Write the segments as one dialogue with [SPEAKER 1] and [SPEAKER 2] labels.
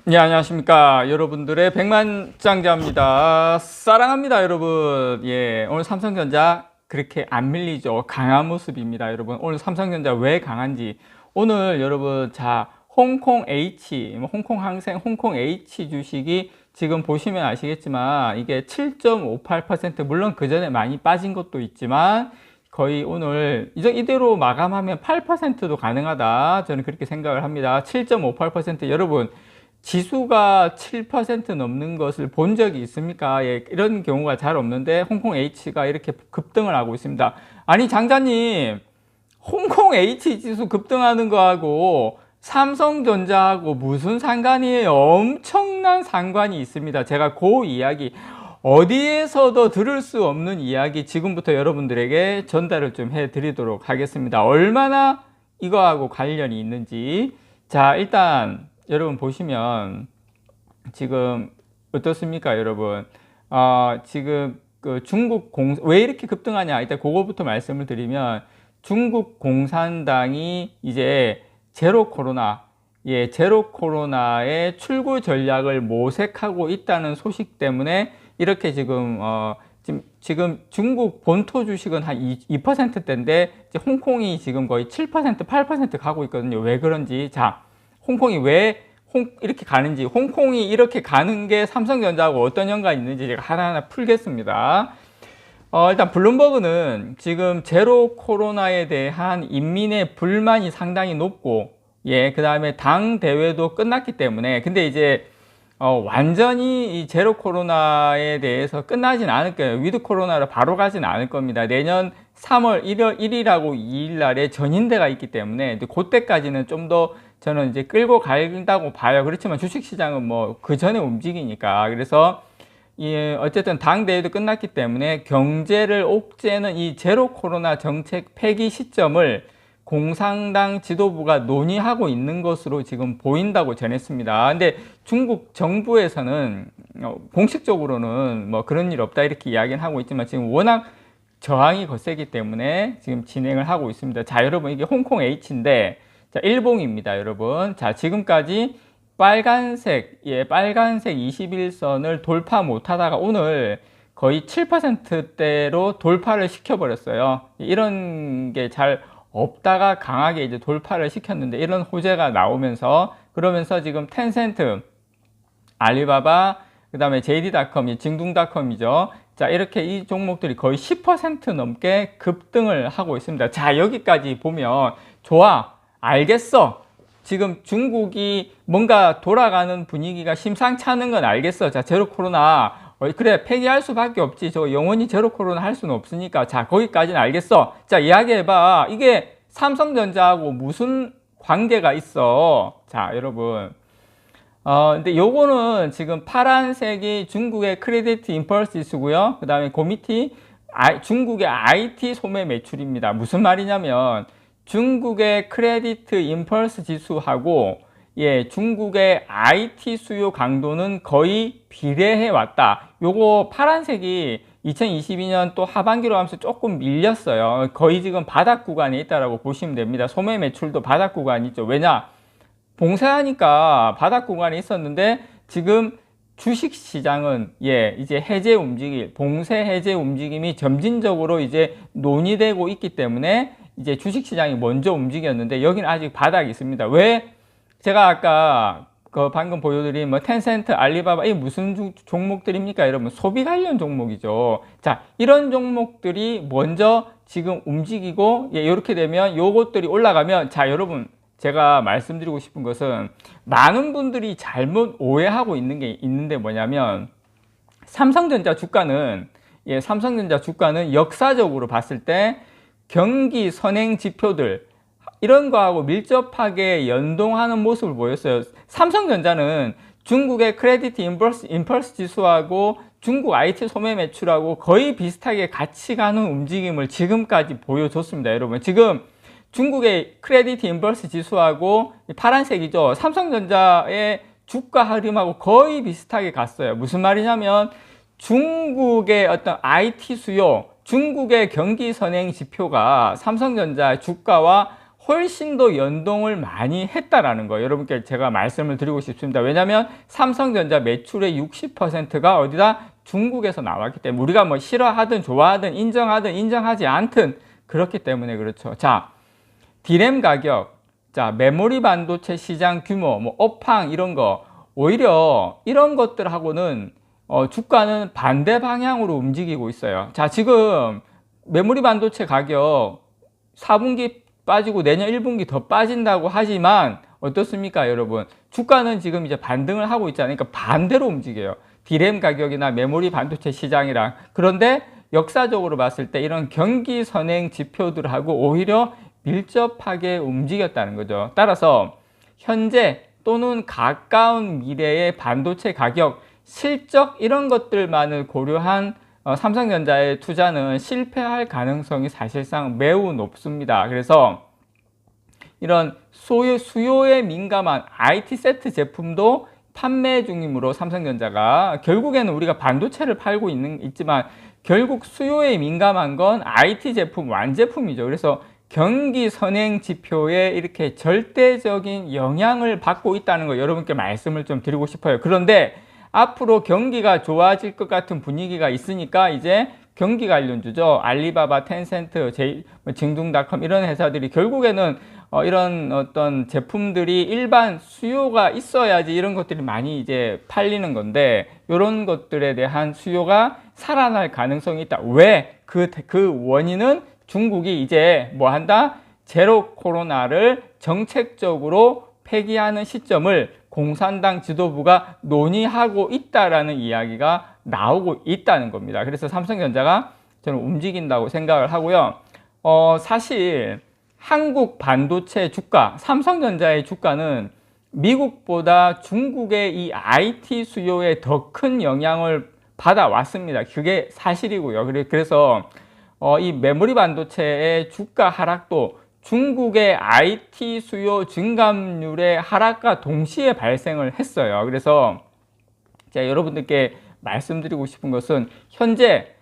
[SPEAKER 1] 네, 안녕하십니까. 여러분들의 백만장자입니다. 사랑합니다, 여러분. 예, 오늘 삼성전자 그렇게 안 밀리죠. 강한 모습입니다, 여러분. 오늘 삼성전자 왜 강한지. 오늘 여러분, 자, 홍콩 H, 홍콩 항생, 홍콩 H 주식이 지금 보시면 아시겠지만 이게 7.58%, 물론 그 전에 많이 빠진 것도 있지만 거의 오늘 이대로 마감하면 8%도 가능하다. 저는 그렇게 생각을 합니다. 7.58% 여러분, 지수가 7% 넘는 것을 본 적이 있습니까? 예, 이런 경우가 잘 없는데 홍콩 H가 이렇게 급등을 하고 있습니다. 아니 장자님, 홍콩 H 지수 급등하는 거하고 삼성전자하고 무슨 상관이에요? 엄청난 상관이 있습니다. 제가 그 이야기 어디에서도 들을 수 없는 이야기 지금부터 여러분들에게 전달을 좀 해드리도록 하겠습니다. 얼마나 이거하고 관련이 있는지. 자, 일단 여러분 보시면 지금 어떻습니까, 여러분? 지금 그 중국 왜 이렇게 급등하냐? 일단 그거부터 말씀을 드리면 중국 공산당이 이제 제로 코로나, 예, 제로 코로나의 출구 전략을 모색하고 있다는 소식 때문에 이렇게 지금 중국 본토 주식은 한 2%대인데 홍콩이 지금 거의 7%, 8% 가고 있거든요. 왜 그런지. 자, 홍콩이 왜 이렇게 가는지, 홍콩이 이렇게 가는 게 삼성전자하고 어떤 연관이 있는지 제가 하나하나 풀겠습니다. 일단 블룸버그는 지금 제로 코로나에 대한 인민의 불만이 상당히 높고, 예, 그 다음에 당 대회도 끝났기 때문에, 근데 이제 완전히 이 제로 코로나에 대해서 끝나진 않을 거예요. 위드 코로나로 바로 가진 않을 겁니다. 내년 3월 1일하고 2일 날에 전인대가 있기 때문에 그때까지는 좀 더 저는 이제 끌고 간다고 봐요. 그렇지만 주식시장은 뭐 그 전에 움직이니까. 그래서 어쨌든 당대회도 끝났기 때문에 경제를 옥죄는 이 제로 코로나 정책 폐기 시점을 공산당 지도부가 논의하고 있는 것으로 지금 보인다고 전했습니다. 근데 중국 정부에서는 공식적으로는 뭐 그런 일 없다 이렇게 이야기는 하고 있지만 지금 워낙 저항이 거세기 때문에 지금 진행을 하고 있습니다. 자, 여러분, 이게 홍콩 H인데, 자, 일봉입니다, 여러분. 자, 지금까지 빨간색 21선을 돌파 못 하다가 오늘 거의 7%대로 돌파를 시켜버렸어요. 이런 게 잘 없다가 강하게 이제 돌파를 시켰는데, 이런 호재가 나오면서, 그러면서 지금 텐센트, 알리바바, 그 다음에 JD.com이 징둥닷컴이죠. 자, 이렇게 이 종목들이 거의 10% 넘게 급등을 하고 있습니다. 자, 여기까지 보면 좋아, 알겠어. 지금 중국이 뭔가 돌아가는 분위기가 심상치 않은 건 알겠어. 자, 제로 코로나, 그래, 폐기할 수밖에 없지. 저 영원히 제로 코로나 할 수는 없으니까. 자, 거기까지는 알겠어. 자, 이야기해봐. 이게 삼성전자하고 무슨 관계가 있어? 자, 여러분. 근데 요거는 지금 파란색이 중국의 크레디트 임펄스 지수고요. 그 다음에 그 밑이 중국의 IT 소매 매출입니다. 무슨 말이냐면 중국의 크레디트 임펄스 지수하고, 예, 중국의 IT 수요 강도는 거의 비례해 왔다. 요거 파란색이 2022년 또 하반기로 하면서 조금 밀렸어요. 거의 지금 바닥 구간에 있다라고 보시면 됩니다. 소매 매출도 바닥 구간이 있죠. 왜냐? 봉쇄하니까 바닥 구간에 있었는데 지금 주식 시장은, 예, 이제 봉쇄 해제 움직임이 점진적으로 이제 논의되고 있기 때문에 이제 주식 시장이 먼저 움직였는데 여기는 아직 바닥이 있습니다. 왜? 제가 아까 방금 보여드린 뭐 텐센트, 알리바바, 이 무슨 종목들입니까? 여러분, 소비 관련 종목이죠. 자, 이런 종목들이 먼저 지금 움직이고, 예, 이렇게 되면 요것들이 올라가면, 자, 여러분, 제가 말씀드리고 싶은 것은 많은 분들이 잘못 오해하고 있는 게 있는데 뭐냐면 삼성전자 주가는, 예, 삼성전자 주가는 역사적으로 봤을 때 경기 선행 지표들 이런 거하고 밀접하게 연동하는 모습을 보였어요. 삼성전자는 중국의 크레디트 임펄스 지수하고 중국 IT 소매 매출하고 거의 비슷하게 같이 가는 움직임을 지금까지 보여줬습니다. 여러분, 지금 중국의 크레디트 임펄스 지수하고 파란색이죠. 삼성전자의 주가 흐름하고 거의 비슷하게 갔어요. 무슨 말이냐면 중국의 어떤 IT 수요, 중국의 경기 선행 지표가 삼성전자 주가와 훨씬 더 연동을 많이 했다라는 거 여러분께 제가 말씀을 드리고 싶습니다. 왜냐하면 삼성전자 매출의 60%가 어디다? 중국에서 나왔기 때문에 우리가 뭐 싫어하든 좋아하든 인정하든 인정하지 않든 그렇기 때문에 그렇죠. 자, D램 가격, 자, 메모리 반도체 시장 규모, 뭐 업황 이런 거 오히려 이런 것들하고는 주가는 반대 방향으로 움직이고 있어요. 자, 지금 메모리 반도체 가격 4분기 빠지고 내년 1분기 더 빠진다고 하지만 어떻습니까, 여러분? 주가는 지금 이제 반등을 하고 있잖아요. 그러니까 반대로 움직여요. D램 가격이나 메모리 반도체 시장이랑. 그런데 역사적으로 봤을 때 이런 경기 선행 지표들하고 오히려 밀접하게 움직였다는 거죠. 따라서 현재 또는 가까운 미래의 반도체 가격, 실적 이런 것들만을 고려한 삼성전자의 투자는 실패할 가능성이 사실상 매우 높습니다. 그래서 이런 수요에 민감한 IT 세트 제품도 판매 중이므로 삼성전자가 결국에는 우리가 반도체를 팔고 있지만 결국 수요에 민감한 건 IT 제품, 완제품이죠. 그래서 경기 선행 지표에 이렇게 절대적인 영향을 받고 있다는 거 여러분께 말씀을 좀 드리고 싶어요. 그런데 앞으로 경기가 좋아질 것 같은 분위기가 있으니까 이제 경기 관련주죠. 알리바바, 텐센트, 징둥닷컴 이런 회사들이 결국에는 이런 어떤 제품들이 일반 수요가 있어야지 이런 것들이 많이 이제 팔리는 건데 이런 것들에 대한 수요가 살아날 가능성이 있다. 왜? 그 원인은 중국이 이제 뭐 한다? 제로 코로나를 정책적으로 폐기하는 시점을 공산당 지도부가 논의하고 있다라는 이야기가 나오고 있다는 겁니다. 그래서 삼성전자가 저는 움직인다고 생각을 하고요. 사실 한국 반도체 주가, 삼성전자의 주가는 미국보다 중국의 이 IT 수요에 더 큰 영향을 받아왔습니다. 그게 사실이고요. 그래서 이 메모리 반도체의 주가 하락도 중국의 IT 수요 증감률의 하락과 동시에 발생을 했어요. 그래서 제가 여러분들께 말씀드리고 싶은 것은 현재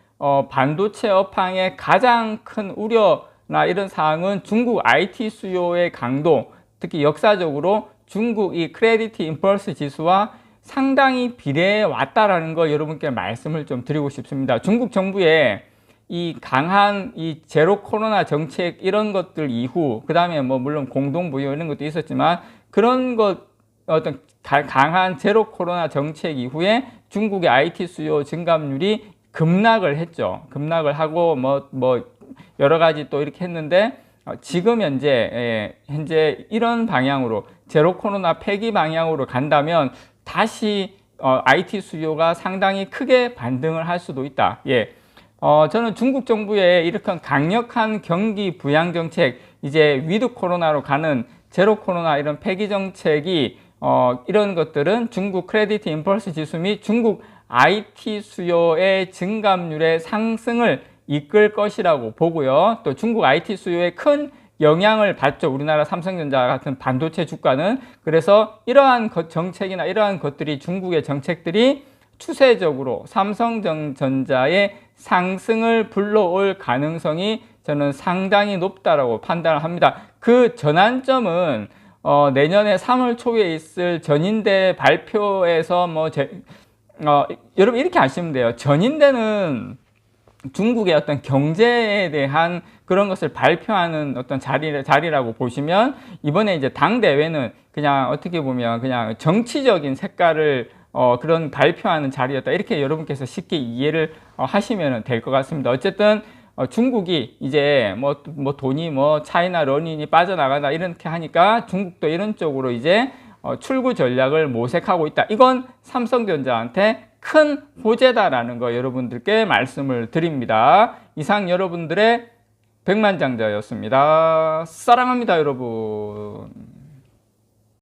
[SPEAKER 1] 반도체 업황의 가장 큰 우려나 이런 사항은 중국 IT 수요의 강도, 특히 역사적으로 중국 이 크레디트 임펄스 지수와 상당히 비례해 왔다라는 거 여러분께 말씀을 좀 드리고 싶습니다. 중국 정부의 이 강한 이 제로 코로나 정책 이런 것들 이후, 그 다음에 뭐 물론 공동부유 이런 것도 있었지만 그런 것 어떤 강한 제로 코로나 정책 이후에 중국의 IT 수요 증감률이 급락을 했죠. 급락을 하고 뭐 여러 가지 또 이렇게 했는데 지금 현재 이런 방향으로 제로 코로나 폐기 방향으로 간다면 다시 IT 수요가 상당히 크게 반등을 할 수도 있다. 저는 중국 정부의 이렇게 강력한 경기 부양 정책, 이제 위드 코로나로 가는 제로 코로나 이런 폐기 정책이 이런 것들은 중국 크레디트 임펄스 지수 및 중국 IT 수요의 증감률의 상승을 이끌 것이라고 보고요. 또 중국 IT 수요에 큰 영향을 받죠. 우리나라 삼성전자 같은 반도체 주가는. 그래서 이러한 정책이나 이러한 것들이 중국의 정책들이 추세적으로 삼성전자의 상승을 불러올 가능성이 저는 상당히 높다라고 판단을 합니다. 그 전환점은 내년에 3월 초에 있을 전인대 발표에서 여러분 이렇게 아시면 돼요. 전인대는 중국의 어떤 경제에 대한 그런 것을 발표하는 어떤 자리라고 보시면 이번에 이제 당대회는 그냥 어떻게 보면 그냥 정치적인 색깔을 그런 발표하는 자리였다. 이렇게 여러분께서 쉽게 이해를 하시면 될 것 같습니다. 어쨌든 중국이 이제 돈이 차이나 러닝이 빠져나가다 이렇게 하니까 중국도 이런 쪽으로 이제 출구 전략을 모색하고 있다. 이건 삼성전자한테 큰 호재다라는 거 여러분들께 말씀을 드립니다. 이상 여러분들의 백만장자였습니다. 사랑합니다, 여러분.